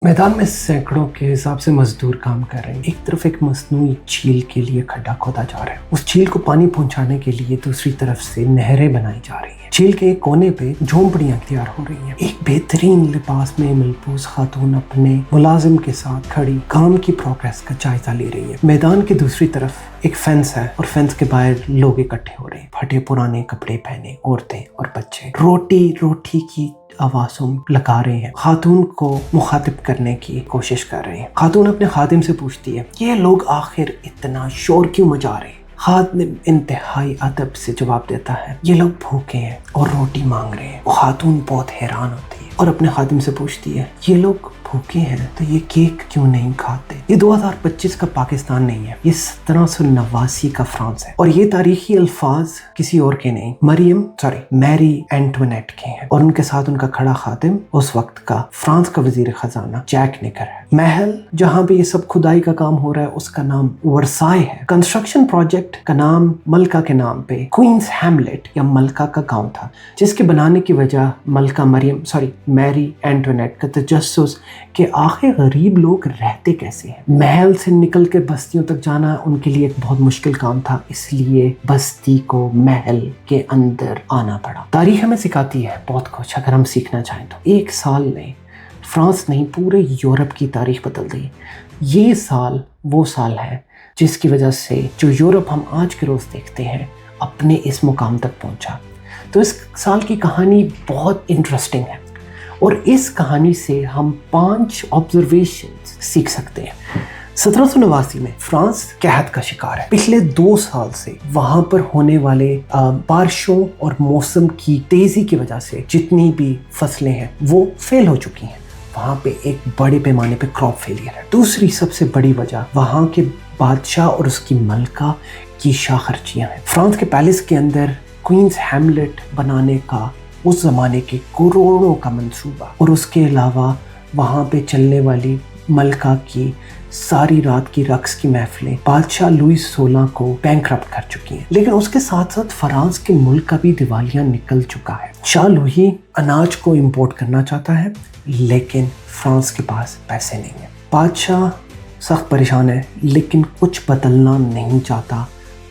میدان میں سینکڑوں کے حساب سے مزدور کام کر رہے ہیں۔ ایک طرف ایک مصنوعی جھیل کے لیے کھڈا کھودا جا رہا ہے، اس جھیل کو پانی پہنچانے کے لیے دوسری طرف سے نہریں بنائی جا رہی ہیں۔ جھیل کے ایک کونے پہ جھونپڑیاں تیار ہو رہی ہیں۔ ایک بہترین لباس میں ملبوس خاتون اپنے ملازم کے ساتھ کھڑی کام کی پروگریس کا جائزہ لے رہی ہے۔ میدان کی دوسری طرف ایک فینس ہے اور فینس کے باہر لوگ اکٹھے ہو رہے ہیں، پھٹے پرانے کپڑے پہنے عورتیں اور بچے روٹی کی آوازوں لگا رہے ہیں، خاتون کو مخاطب کرنے کی کوشش کر رہے ہیں۔ خاتون اپنے خادم سے پوچھتی ہے یہ لوگ آخر اتنا شور کیوں مچا رہے ہیں؟ خادم انتہائی ادب سے جواب دیتا ہے یہ لوگ بھوکے ہیں اور روٹی مانگ رہے ہیں۔ خاتون بہت حیران ہوتی ہے اور اپنے خادم سے پوچھتی ہے یہ لوگ بھوکے ہیں تو یہ کیک کیوں نہیں کھاتے؟ یہ 2025 کا پاکستان نہیں ہے، یہ 1789 کا فرانس ہے، اور یہ تاریخی الفاظ کسی اور کے نہیں، میری اینٹونیٹ کے ہیں، اور ان کے ساتھ ان کا کھڑا خادم اس وقت کا فرانس کا وزیر خزانہ جیک نیکر ہے۔ محل جہاں پہ یہ سب کھدائی کا کام ہو رہا ہے اس کا نام ورسائے ہے۔ کنسٹرکشن پروجیکٹ کا نام ملکہ کے نام پہ کوئنز ہیملیٹ یا ملکہ کا گاؤں تھا، جس کے بنانے کی وجہ ملکہ میری اینٹونیٹ کا تجسس کہ آخر غریب لوگ رہتے کیسے ہیں۔ محل سے نکل کے بستیوں تک جانا ان کے لیے ایک بہت مشکل کام تھا، اس لیے بستی کو محل کے اندر آنا پڑا۔ تاریخ ہمیں سکھاتی ہے بہت کچھ، اگر ہم سیکھنا چاہیں تو۔ ایک سال نے فرانس نہیں پورے یورپ کی تاریخ بدل دی۔ یہ سال وہ سال ہے جس کی وجہ سے جو یورپ ہم آج کے روز دیکھتے ہیں اپنے اس مقام تک پہنچا۔ تو اس سال کی کہانی بہت انٹرسٹنگ ہے، اور اس کہانی سے ہم 5 آبزرویشنز سیکھ سکتے ہیں۔ 1789 میں فرانس قحط کا شکار ہے۔ پچھلے 2 سال سے وہاں پر ہونے والے بارشوں اور موسم کی تیزی کی وجہ سے جتنی بھی فصلیں ہیں وہ فیل ہو چکی ہیں۔ وہاں پہ ایک بڑے پیمانے پہ کراپ فیلئر ہے۔ دوسری سب سے بڑی وجہ وہاں کے بادشاہ اور اس کی ملکہ کی شاہ خرچیاں ہیں۔ فرانس کے پیلس کے اندر کوئنز ہیملیٹ بنانے کا اس زمانے کے کروڑوں کا منصوبہ، اور اس کے علاوہ وہاں پہ چلنے والی ملکہ کی ساری رات کی رقص کی محفلیں بادشاہ لوئی 16 کو بینکرپٹ کر چکی ہیں۔ لیکن اس کے ساتھ ساتھ فرانس کے ملک کا بھی دیوالیہ نکل چکا ہے۔ شاہ لوئی اناج کو امپورٹ کرنا چاہتا ہے لیکن فرانس کے پاس پیسے نہیں ہیں۔ بادشاہ سخت پریشان ہے لیکن کچھ بدلنا نہیں چاہتا،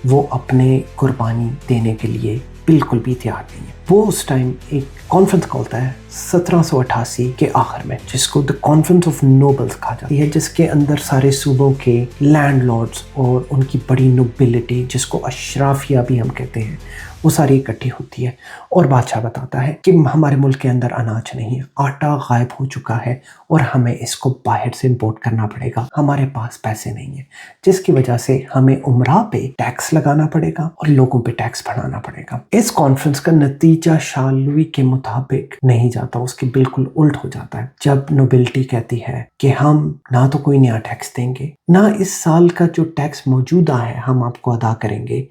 وہ اپنے قربانی دینے کے لیے بالکل بھی تیار نہیں ہے۔ وہ اس ٹائم ایک کانفرنس کھولتا ہے 1788 کے آخر میں، جس کو دی کانفرنس آف نوبلز کہا جاتا ہے، جس کے اندر سارے صوبوں کے لینڈ لارڈز اور ان کی بڑی نوبلٹی، جس کو اشرافیہ بھی ہم کہتے ہیں، وہ ساری اکٹھی ہوتی ہے، اور بادشاہ بتاتا ہے کہ ہمارے ملک کے اندر اناج نہیں ہے، آٹا غائب ہو چکا ہے اور ہمیں اس کو باہر سے امپورٹ کرنا پڑے گا، ہمارے پاس پیسے نہیں ہیں، جس کی وجہ سے ہمیں عمرہ پہ ٹیکس لگانا پڑے گا اور لوگوں پہ ٹیکس بڑھانا پڑے گا۔ اس کانفرنس کا نتیجہ شاہ لوئی کے مطابق نہیں جاتا، اس کے بالکل الٹ ہو جاتا ہے، جب نوبلٹی کہتی ہے کہ ہم نہ تو کوئی نیا ٹیکس دیں گے، نہ اس سال کا جو ٹیکس موجودہ ہے ہم آپ کو ادا کریں گے،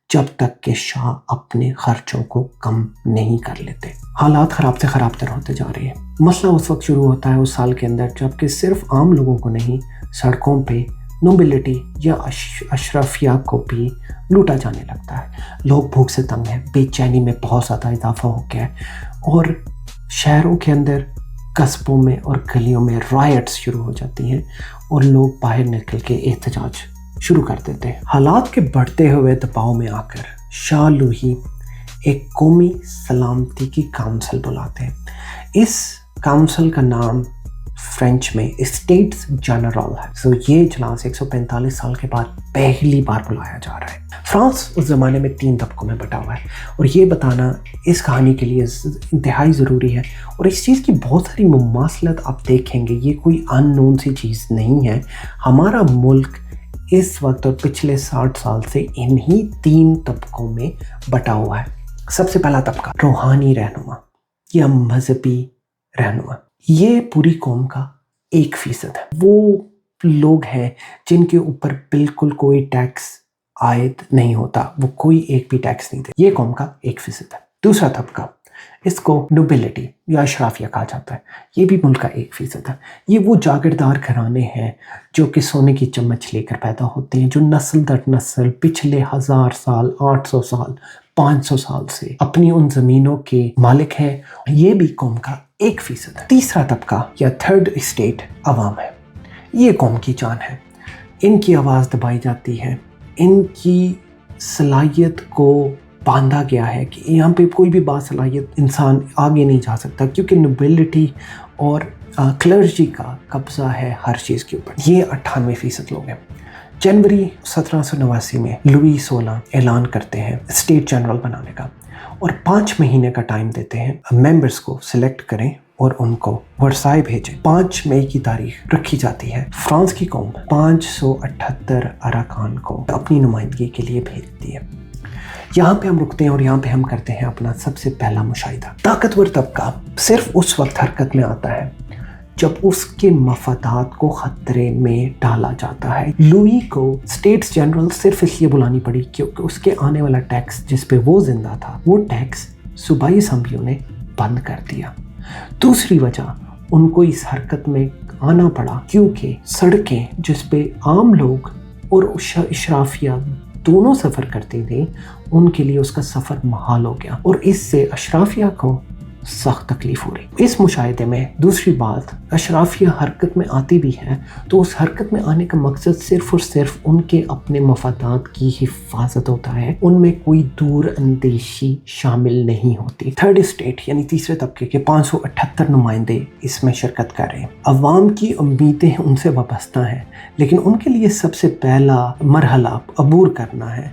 جب تک کہ شاہ اپنے خرچوں کو کم نہیں کر لیتے۔ حالات خراب سے خراب تر ہوتے جا رہے ہیں۔ مسئلہ اس وقت شروع ہوتا ہے اس سال کے اندر جب کہ صرف عام لوگوں کو نہیں، سڑکوں پہ نوبلٹی یا اشرافیہ کو بھی لوٹا جانے لگتا ہے۔ لوگ بھوک سے تنگ ہیں، بے چینی میں بہت زیادہ اضافہ ہو گیا ہے، اور شہروں کے اندر، قصبوں میں اور گلیوں میں رائٹس شروع ہو جاتی ہیں اور لوگ باہر نکل کے احتجاج شروع کر دیتے ہیں۔ حالات کے بڑھتے ہوئے دباؤ میں آ کر شاہ لوئی ایک قومی سلامتی کی کونسل بلاتے ہیں۔ اس کونسل کا نام فرینچ میں اسٹیٹس جنرل ہے۔ یہ اجلاس 145 سال کے بعد پہلی بار بلایا جا رہا ہے۔ فرانس اس زمانے میں 3 طبقوں میں بٹا ہوا ہے، اور یہ بتانا اس کہانی کے لیے انتہائی ضروری ہے، اور اس چیز کی بہت ساری مماثلت آپ دیکھیں گے، یہ کوئی ان نون سی چیز نہیں ہے۔ ہمارا ملک اس وقت اور پچھلے 60 سال سے انہی 3 طبقوں میں بٹا ہوا ہے۔ سب سے پہلا طبقہ روحانی رہنما یا مذہبی رہنما، یہ پوری قوم کا 1% ہے۔ وہ لوگ ہیں جن کے اوپر بالکل کوئی ٹیکس عائد نہیں ہوتا، وہ کوئی ایک بھی ٹیکس نہیں دیتے، یہ قوم کا 1% ہے۔ دوسرا طبقہ، اس کو نوبلٹی یا اشرافیہ کہا جاتا ہے، یہ بھی ملک کا 1% ہے۔ یہ وہ جاگیردار گھرانے ہیں جو کہ سونے کی چمچ لے کر پیدا ہوتے ہیں، جو نسل در نسل پچھلے 1000 سال، 800 سال، 500 سال سے اپنی ان زمینوں کے مالک ہیں۔ یہ بھی قوم کا 1%। तीसरा तबका या थर्ड स्टेट अवाम है। ये कौम की जान है, इनकी आवाज़ दबाई जाती है, इनकी सलाहियत को बांधा गया है कि यहाँ पे कोई भी बासलाहियत इंसान आगे नहीं जा सकता, क्योंकि नोबिलिटी और क्लर्जी का कब्ज़ा है हर चीज़ के ऊपर। ये 98% लोग हैं। जनवरी 1789 में लुई 16 ऐलान करते हैं स्टेट जनरल बनाने का, और 5 महीने का टाइम देते हैं मेंबर्स को सिलेक्ट करें और उनको वर्साई भेजें। 5 मई की तारीख रखी जाती है। फ्रांस की कौम 578 अरकान को अपनी नुमाइंदगी के लिए भेजती है। यहाँ पे हम रुकते हैं और यहाँ पे हम करते हैं अपना सबसे पहला मुशाहिदा। ताकतवर तबका सिर्फ उस वक्त हरकत में आता है जब उसके मफादात को खतरे में डाला जाता है। लुई को स्टेट्स जनरल सिर्फ इसलिए बुलानी पड़ी क्योंकि उसके आने वाला टैक्स जिस पे वो जिंदा था, वो टैक्स सूबाई असम्बलियों ने बंद कर दिया। दूसरी वजह, उनको इस हरकत में आना पड़ा क्योंकि सड़कें जिस पे आम लोग और इशराफिया दोनों सफ़र करते थे, उनके लिए उसका सफ़र महाल हो गया और इससे अशराफिया को सख्त तकलीफ हो रही। इस मुशाहिदे में दूसरी बात, अशराफिया हरकत में आती भी है तो उस हरकत में आने का मकसद सिर्फ और सिर्फ उनके अपने मफादात की हिफाजत होता है, उनमें कोई दूर अंदेशी शामिल नहीं होती। थर्ड स्टेट यानी तीसरे तबके के 578 नुमाइंदे इसमें शिरकत कर रहे हैं। अवाम की उम्मीदें उनसे वाबस्ता हैं, लेकिन उनके लिए सबसे पहला मरहला अबूर करना है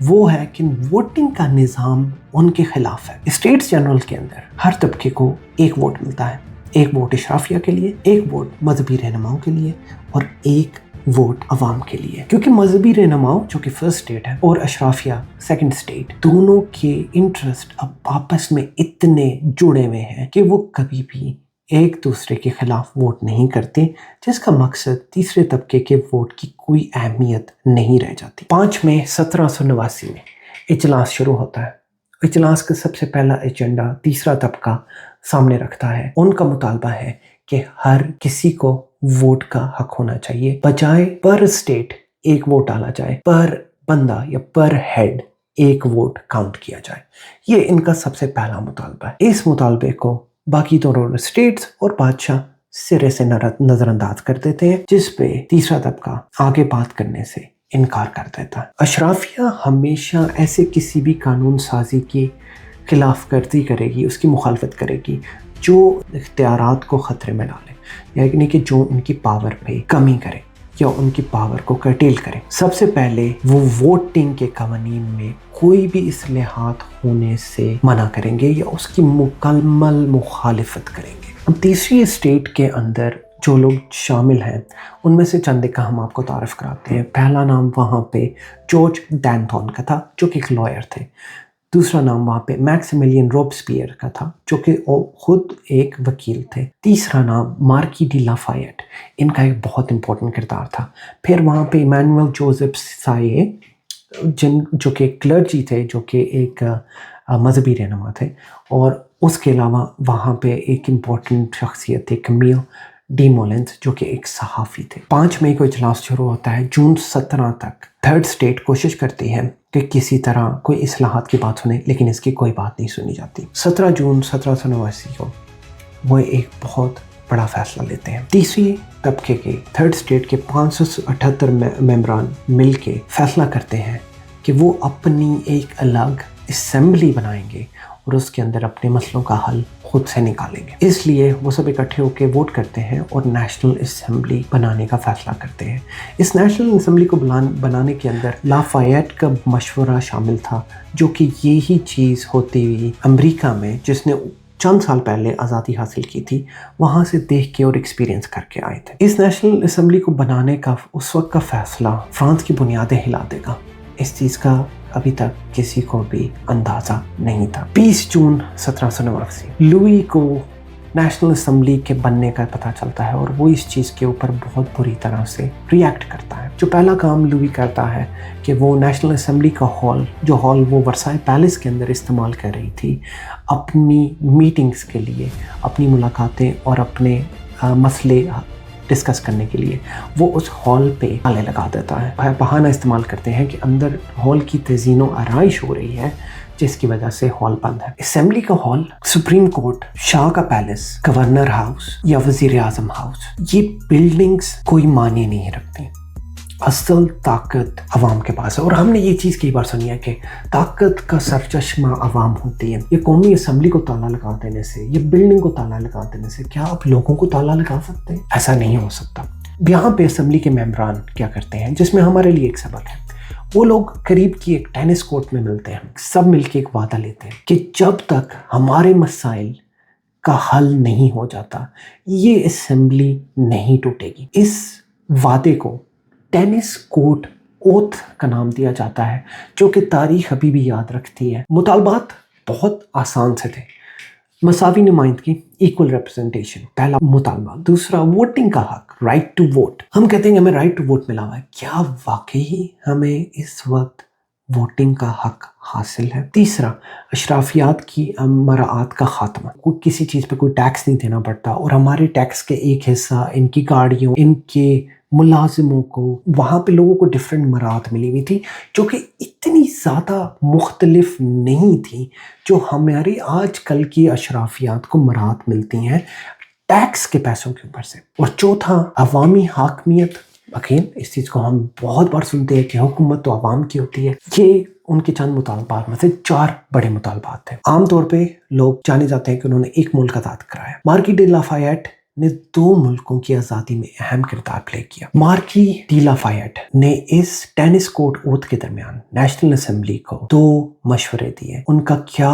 वो है कि वोटिंग का निज़ाम उनके खिलाफ है। स्टेट्स जनरल के अंदर हर तबके को एक वोट मिलता है। एक वोट इशराफिया के लिए, एक वोट मजहबी रहनुमाओं के लिए और एक वोट अवाम के लिए। क्योंकि मजहबी रहनुमाओं जो कि फर्स्ट स्टेट है और अशराफिया सेकंड स्टेट, दोनों के इंटरेस्ट अब आपस में इतने जुड़े हुए हैं कि वो कभी भी एक दूसरे के खिलाफ वोट नहीं करते, जिसका मकसद तीसरे तबके के वोट की कोई अहमियत नहीं रह जाती। 5 मई 1789 में इजलास शुरू होता है। इजलास का सबसे पहला एजेंडा तीसरा तबका सामने रखता है। उनका मुतालबा है कि हर किसी को वोट का हक होना चाहिए, बजाय पर स्टेट एक वोट डाला जाए, पर बंदा या पर हेड एक वोट काउंट किया जाए। ये इनका सबसे पहला मुतालबा है। इस मुतालबे को बाकी दोनों स्टेट्स और बादशाह सिरे से नजरअंदाज कर देते हैं, जिस पे तीसरा तबका आगे बात करने से इनकार कर देता है। अशराफिया हमेशा ऐसे किसी भी कानून साजी की खिलाफ वर्जी करेगी, उसकी मुखालफत करेगी जो इख्तियारात को ख़तरे में डाले, यानी कि जो उनकी पावर पे कमी करे या उनकी पावर को कर्टेल करे। सबसे पहले वो वोटिंग के कवानीन में कोई भी इस्लाहात होने से मना करेंगे या उसकी मुकम्मल मुखालिफत करेंगे। अब तीसरी स्टेट के अंदर जो लोग शामिल हैं उनमें से चंद का हम आपको तारफ़ कराते हैं। पहला नाम वहाँ पे जॉर्ज डैनथॉर्न का था जो कि एक लॉयर थे। दूसरा नाम वहाँ पे मैक्सिमिलियन रॉबस्पियर का था जो कि खुद एक वकील थे। तीसरा नाम मार्की डी लाफायट, इनका एक बहुत इंपॉर्टेंट किरदार था। फिर वहाँ पे इमैनुअल जोसेफ साये जो कि क्लर्जी थे, जो कि एक मजहबी रहनुमा थे, और उसके अलावा वहाँ पे एक इम्पॉर्टेंट शख्सियत थी कैमिल डीमोलेंस जो कि एक सहाफ़ी थे। 5 मई को इजलास शुरू होता है। जून 17 तक थर्ड स्टेट कोशिश करती है कि किसी तरह कोई इस्लाहात की बात सुने, लेकिन इसकी कोई बात नहीं सुनी जाती। 17 जून 1789 को वो एक बहुत बड़ा फैसला लेते हैं। तीसरी तबके के थर्ड स्टेट के 578 मेंबरान मिल के फैसला करते हैं कि वो अपनी एक अलग असेंबली बनाएंगे और उसके अंदर अपने मसलों का हल खुद से निकालेंगे। इसलिए वो सब इकट्ठे होकर वोट करते हैं और नेशनल असेंबली बनाने का फैसला करते हैं। इस नेशनल असेंबली को बनाने के अंदर लाफायट का मशवरा शामिल था, जो कि यही चीज़ होती हुई अमेरिका में, जिसने चंद साल पहले आज़ादी हासिल की थी, वहाँ से देख के और एक्सपीरियंस करके आए थे। इस नेशनल असेंबली को बनाने का उस वक्त का फैसला फ्रांस की बुनियादें हिला देगा। इस चीज़ का अभी तक किसी को भी अंदाज़ा नहीं था। 20 जून 1789 लुई को नेशनल असेंबली के बनने का पता चलता है और वो इस चीज़ के ऊपर बहुत बुरी तरह से रिएक्ट करता है। जो पहला काम लुई करता है कि वो नेशनल असेंबली का हॉल वो वर्साई पैलेस के अंदर इस्तेमाल कर रही थी अपनी मीटिंग्स के लिए, अपनी मुलाकातें और अपने मसले डिस्कस करने के लिए, वो उस हॉल पे ताले लगा देता है। बहाना इस्तेमाल करते हैं कि अंदर हॉल की तज़ीनो आराइश हो रही है, जिस की वजह से हॉल बंद है। असेंबली का हॉल, सुप्रीम कोर्ट, शाह का पैलेस, गवर्नर हाउस या वजीर आजम हाउस, ये बिल्डिंग्स कोई मायने नहीं रखती। असल ताकत अवाम के पास है। और हमने ये चीज़ कई बार सुनी है कि ताकत का सरचश्मा अवाम होती है। ये कौमी असम्बली को ताला लगा देने से, ये बिल्डिंग को ताला लगा देने से क्या आप लोगों को ताला लगा सकते हैं? ऐसा नहीं हो सकता। यहाँ पे असम्बली के मेंबरान क्या करते हैं, जिसमें हमारे लिए एक सबक है। वो लोग करीब की एक टेनिस कोर्ट में मिलते हैं, सब मिलके एक वादा लेते हैं कि जब तक हमारे मसाइल का हल नहीं हो जाता ये असम्बली नहीं टूटेगी। इस वादे को टेनिस कोर्ट ओथ का नाम दिया जाता है, जो कि तारीख अभी भी याद रखती है। मुतालबात बहुत आसान से थे। मसावी नुमाइंदगी, इक्वल रिप्रेजेंटेशन, पहला मुतालबा। दूसरा, वोटिंग का हक, राइट टू वोट। हम कहते हैं हमें राइट टू वोट मिला हुआ है, क्या वाकई हमें इस वक्त वोटिंग का हक हासिल है? तीसरा, अशराफियात की मराआत का खात्मा। कोई किसी चीज़ पे कोई टैक्स नहीं देना पड़ता और हमारे टैक्स के एक हिस्सा इनकी गाड़ियों, इनके मुलाजिमों को, वहाँ पे लोगों को डिफरेंट मरात मिली हुई थी जो कि इतनी ज़्यादा मुख्तलिफ नहीं थी जो हमारी आजकल की अशराफियात को मरात मिलती हैं टैक्स के पैसों के ऊपर से। और चौथा, अवामी हाकमियत। अगेन इस चीज़ को हम बहुत बार सुनते हैं कि हुकूमत तो अवाम की होती है। ये उनके चंद मुतालबात में से 4 बड़े मुतालबात थे। आमतौर पे लोग जाने जाते हैं कि उन्होंने एक मुल्क आज़ाद कराया। मार्की डी लाफायेट ने 2 मुल्कों की आज़ादी में अहम किरदार प्ले किया। मार्की डी लाफायेट ने इस टेनिस कोर्ट ओथ के दरमियान नेशनल असेंबली को 2 मशवरे दिए। उनका क्या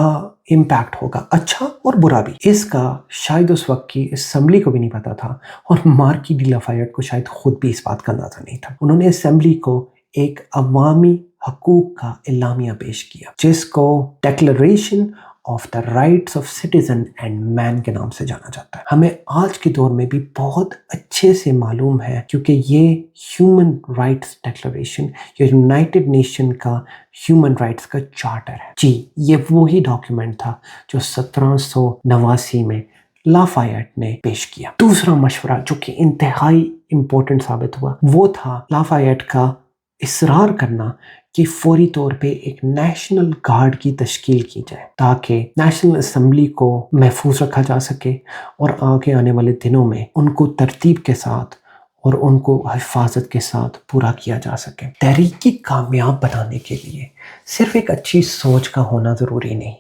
इम्पैक्ट होगा, अच्छा और बुरा भी, इसका शायद उस वक्त की असेंबली को भी नहीं पता था और मार्की डी लाफायेट को शायद खुद भी इस बात का अंदाजा नहीं था। उन्होंने असेंबली को एक अवामी हकूक का इलामिया पेश किया जिसको declaration of the rights of citizen and man के नाम से जाना जाता है। हमें आज के दौर में भी बहुत अच्छे से मालूम है क्योंकि ये ह्यूमन राइट्स डिक्लेरेशन, ये यूनाइटेड नेशन का ह्यूमन राइट्स का चार्टर है। जी, ये वही डॉक्यूमेंट था जो 1789 में लाफायेट ने पेश किया। दूसरा मशवरा जो कि इंतहाई इम्पोर्टेंट साबित हुआ वो था लाफायेट का इसरार करना कि फौरी तौर पे एक नेशनल गार्ड की तश्कील की जाए ताकि नेशनल असेंबली को महफूज रखा जा सके और आगे आने वाले दिनों में उनको तरतीब के साथ और उनको हिफाजत के साथ पूरा किया जा सके। तहरीक की कामयाब बनाने के लिए सिर्फ एक अच्छी सोच का होना ज़रूरी नहीं,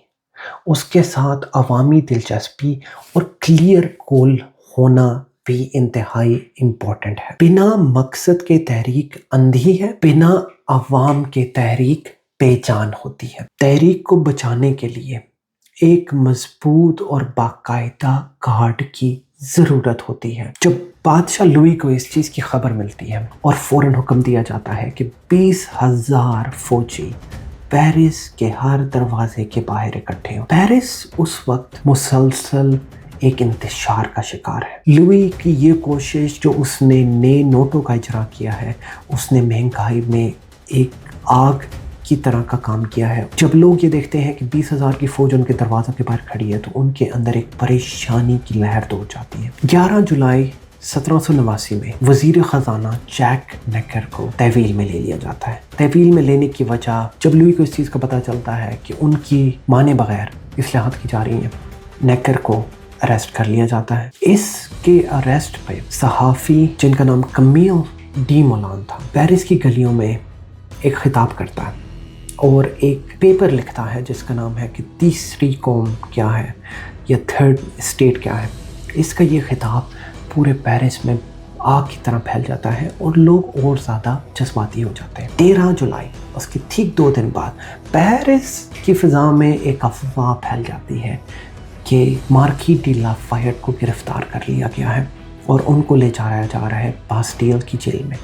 उसके साथ अवामी दिलचस्पी और क्लियर गोल होना भी इंतहाई इम्पोर्टेंट है। बिना मकसद के तहरीक अंधी है, बिना अवाम के तहरीक बेजान होती है। तहरीक को बचाने के लिए एक मजबूत और बाकायदा गार्ड की ज़रूरत होती है। जब बादशाह लुई को इस चीज़ की खबर मिलती है और फ़ौरन हुक्म दिया जाता है कि 20,000 फौजी पेरिस के हर दरवाजे के बाहर इकट्ठे हो। पेरिस उस वक्त मुसलसल एक इंतशार का शिकार है। लुई की ये कोशिश जो उसने नए नोटों का इजरा किया है, उसने महंगाई में एक आग की तरह का काम किया है। जब लोग ये देखते हैं कि 20,000 की फौज उनके दरवाज़ों के बाहर खड़ी है तो उनके अंदर एक परेशानी की लहर दौड़ जाती है। 11 जुलाई 1789 में वजीर ख़जाना जैक नेकर को तहवील में ले लिया जाता है। तहवील में लेने की वजह, जब लुई को इस चीज़ का पता चलता है कि उनकी माने बगैर इस्लाहात की जा रही हैं, नेकर को अरेस्ट कर लिया जाता है। इसके अरेस्ट पे सहाफ़ी जिनका नाम कमील डी मोलान था, पेरिस की गलियों में एक खिताब करता है और एक पेपर लिखता है जिसका नाम है कि तीसरी कौम क्या है या थर्ड स्टेट क्या है। इसका ये खिताब पूरे पेरिस में आग की तरह फैल जाता है और लोग और ज़्यादा जज्बाती हो जाते हैं। 13 जुलाई, उसके ठीक 2 दिन बाद, पेरिस की फ़िज़ा में एक अफवाह फैल जाती है कि मार्की डी लाफायेट को गिरफ्तार कर लिया गया है और उनको ले जाया जा रहा है बास्टिल की जेल में।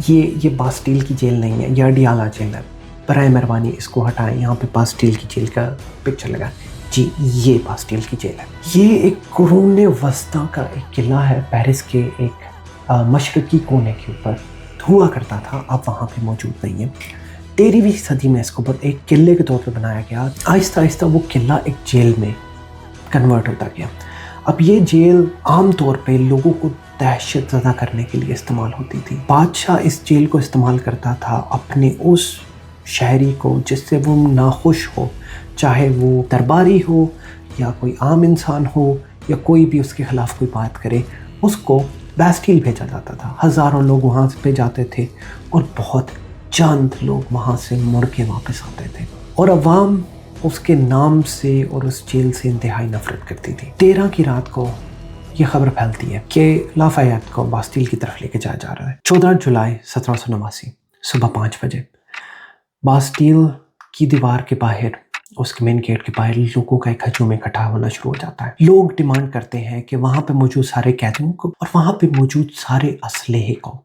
ये बास्टिल की जेल नहीं है, यह अडियाला जेल है। बराए मेहरबानी इसको हटाएं, यहाँ पे बास्टिल की जेल का पिक्चर लगा। जी, ये बास्टिल की जेल है। ये एक कुरून वस्ता का एक किला है पेरिस के एक मशरकी कोने के ऊपर, हुआ करता था, अब वहाँ पे मौजूद नहीं है। 13वीं सदी में इसको एक किले के तौर पे बनाया गया। आहिस्ता आहिस्ता वो किला एक जेल में कन्वर्ट होता गया। अब ये जेल आम तौर पे लोगों को दहशत ज़दा करने के लिए इस्तेमाल होती थी। बादशाह इस जेल को इस्तेमाल करता था अपने उस شہری کو جس سے وہ ناخوش ہو، چاہے وہ درباری ہو یا کوئی عام انسان ہو یا کوئی بھی اس کے خلاف کوئی بات کرے، اس کو بیسٹیل بھیجا جاتا تھا۔ ہزاروں لوگ وہاں پہ جاتے تھے اور بہت چند لوگ وہاں سے مڑ کے واپس آتے تھے، اور عوام اس کے نام سے اور اس جیل سے انتہائی نفرت کرتی تھی۔ 13 کی رات کو یہ خبر پھیلتی ہے کہ لافایت کو باستیل کی طرف لے کے جایا جا رہا ہے۔ 14 جولائی 1789 صبح 5 بجے باستیل کی دیوار کے باہر، اس کے مین گیٹ کے باہر لوگوں کا ایک ہجوم اکٹھا ہونا شروع ہو جاتا ہے۔ لوگ ڈیمانڈ کرتے ہیں کہ وہاں پہ موجود سارے قیدیوں کو اور وہاں پہ موجود سارے اسلحے کو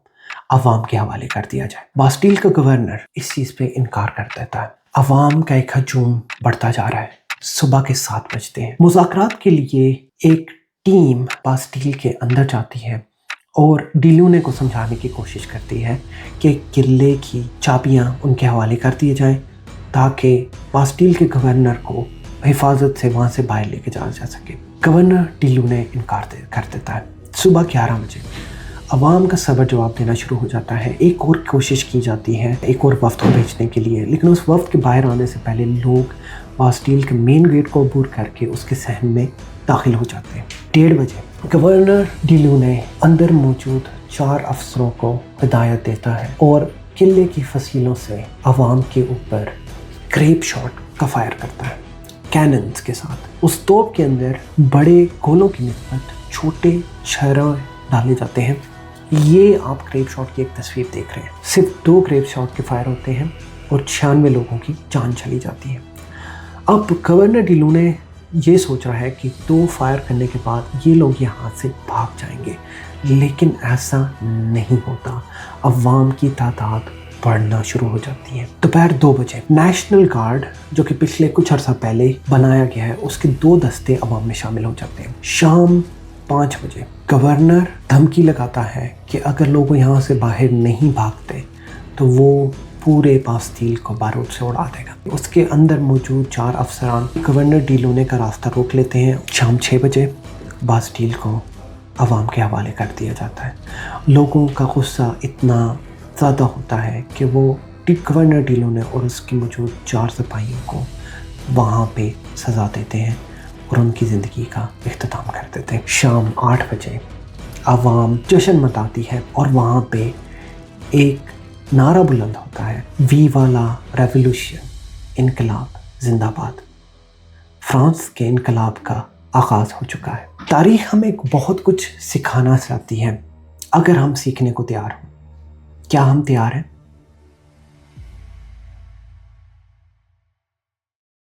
عوام کے حوالے کر دیا جائے۔ باستیل کا گورنر اس چیز پہ انکار کر دیتا ہے۔ عوام کا ایک ہجوم بڑھتا جا رہا ہے۔ صبح کے 7 بجتے ہیں۔ مذاکرات کے لیے ایک ٹیم باستیل کے اندر جاتی ہے اور ڈیلونے کو سمجھانے کی کوشش کرتی ہے کہ قلعے کی چابیاں ان کے حوالے کر دیے جائیں تاکہ باستیل کے گورنر کو حفاظت سے وہاں سے باہر لے کے جایا جا سکے۔ گورنر ڈیلونے انکار کر دیتا ہے۔ صبح 11 بجے عوام کا صبر جواب دینا شروع ہو جاتا ہے۔ ایک اور کوشش کی جاتی ہے ایک اور وفد کو بھیجنے کے لیے، لیکن اس وفد کے باہر آنے سے پہلے لوگ باستیل کے مین گیٹ کو عبور کر کے اس کے صحن میں داخل ہو جاتے ہیں۔ 1:30 بجے گورنر ڈیلونے اندر موجود 4 افسروں کو ہدایت دیتا ہے اور قلعے کی فصیلوں سے عوام کے اوپر گریپ شاٹ کا فائر کرتا ہے کیننز کے ساتھ۔ اس توپ کے اندر بڑے گولوں کی نسبت چھوٹے چھرے ڈالے جاتے ہیں۔ یہ آپ گریپ شاٹ کی ایک تصویر دیکھ رہے ہیں۔ صرف 2 گریپ شاٹ کے فائر ہوتے ہیں اور 96 لوگوں کی جان چلی جاتی ہے۔ اب گورنر ڈیلونے یہ سوچ رہا ہے کہ 2 فائر کرنے کے بعد یہ لوگ یہاں سے بھاگ جائیں گے، لیکن ایسا نہیں ہوتا۔ عوام کی تعداد بڑھنا شروع ہو جاتی ہے۔ دوپہر 2 بجے نیشنل گارڈ جو کہ پچھلے کچھ عرصہ پہلے بنایا گیا ہے، اس کے 2 دستے عوام میں شامل ہو جاتے ہیں۔ شام 5 بجے گورنر دھمکی لگاتا ہے کہ اگر لوگ یہاں سے باہر نہیں بھاگتے تو وہ پورے باستیل کو بارود سے اڑا دے گا۔ اس کے اندر موجود 4 افسران گورنر ڈیلونے کا راستہ روک لیتے ہیں۔ شام 6 بجے باستیل کو عوام کے حوالے کر دیا جاتا ہے۔ لوگوں کا غصہ اتنا زیادہ ہوتا ہے کہ وہ گورنر ڈیلونے اور اس کی موجود 4 سپاہیوں کو وہاں پہ سزا دیتے ہیں اور ان کی زندگی کا اختتام کر دیتے ہیں۔ شام 8 بجے عوام جشن مناتی ہے اور وہاں پہ ایک نعرہ بلند ہوتا ہے، ویوا لا ریولوشن، انقلاب زندہ باد۔ فرانس کے انقلاب کا آغاز ہو چکا ہے۔ تاریخ ہمیں بہت کچھ سکھانا چاہتی ہے اگر ہم سیکھنے کو تیار ہوں۔ کیا ہم تیار ہیں؟